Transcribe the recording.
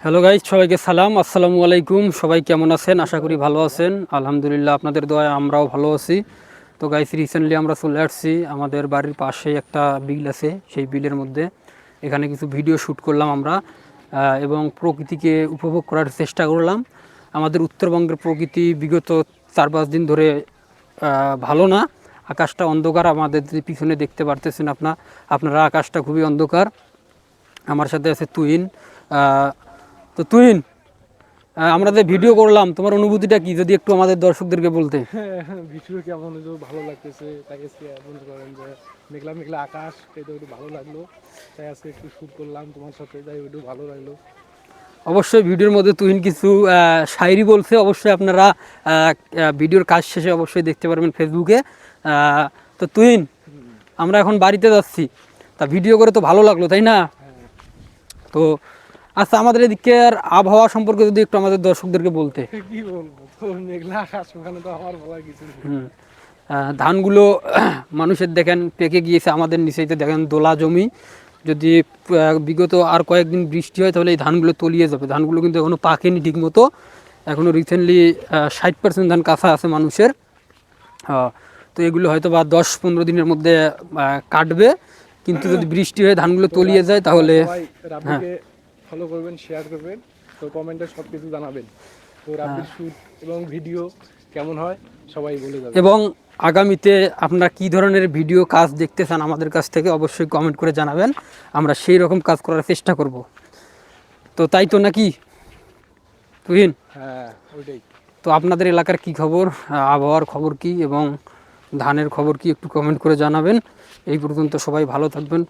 Hello guys, সবাইকে সালাম, আসসালামু আলাইকুম। সবাই কেমন আছেন? আশা করি ভালো আছেন। আলহামদুলিল্লাহ, আপনাদের দোয়ায় আমরাও ভালো আছি। তো গাইজ, রিসেন্টলি আমরা চলে আসছি আমাদের বাড়ির পাশে একটা বিল আছে, সেই বিলের মধ্যে এখানে কিছু ভিডিও শ্যুট করলাম আমরা এবং প্রকৃতিকে উপভোগ করার চেষ্টা করলাম। আমাদের উত্তরবঙ্গের প্রকৃতি বিগত 4-5 দিন ধরে ভালো না। আকাশটা অন্ধকার, আমাদের পিছনে দেখতে পারতেছেন আপনারা আকাশটা খুবই অন্ধকার। আমার সাথে আছে তুহিন। তো তুহিন, আমরা যে ভিডিও করলাম, তোমার অনুভূতিটা কি যদি একটু আমাদের দর্শকদেরকে বলতে। ভিডিও কেমন হলো, ভালো লাগতেছে। তাই আজকে মনে করেন যে মেঘলা মেঘলা আকাশ, এটা একটু ভালো লাগলো। তাই আজকে একটু শুট করলাম তোমার সাথে, তাই একটু ভালো লাগলো। অবশ্যই ভিডিওর মধ্যে তুহিন কিছু শায়রি বলছে, অবশ্যই আপনারা ভিডিওর কাজ শেষে অবশ্যই দেখতে পারবেন ফেসবুকে। তো তুহিন, আমরা এখন বাড়িতে যাচ্ছি, তা ভিডিও করে তো ভালো লাগলো, তাই না? হ্যাঁ, তো আচ্ছা, আমাদের এদিকের আবহাওয়া সম্পর্কে যদি একটু আমাদের দর্শকদেরকে বলতে। কি বলবো, তো মেঘলা আকাশ, ওখানে তো আমার বলার কিছু নেই। হুম। ধানগুলো মানুষের দেখেন পেকে গিয়েছে, আমাদের নিচেইতে দেখেন দোলা জমি। যদি বিগত আর কয়েকদিন বৃষ্টি হয় তাহলে এই ধানগুলো তলিয়ে যাবে। ধানগুলো কিন্তু এখনও পাকেনি ঠিক মতো, এখনও রিসেন্টলি 60% ধান কাঁচা আছে মানুষের। তো এগুলো হয়তো বা 10-15 দিনের মধ্যে কাটবে, কিন্তু যদি বৃষ্টি হয়ে ধানগুলো তলিয়ে যায় তাহলে। সবাই হ্যাঁ, রাব্বিকে ফলো করবেন, শেয়ার করবেন, তো কমেন্টে সব কিছু জানাবেন। তো রাব্বির শুট এবং ভিডিও কেমন হয় সবাই বলে যাবে। এবং আগামীতে আপনারা কী ধরনের ভিডিও কাজ দেখতে চান আমাদের কাছ থেকে অবশ্যই কমেন্ট করে জানাবেন, আমরা সেই রকম কাজ করার চেষ্টা করব। তো তাই তো নাকি তুহিন? হ্যাঁ, ওইটাই। তো আপনাদের এলাকার কি খবর, আবহাওয়ার খবর কি এবং ধানের খবর কি, একটু কমেন্ট করে জানাবেন। এই পর্যন্ত সবাই ভালো থাকবেন।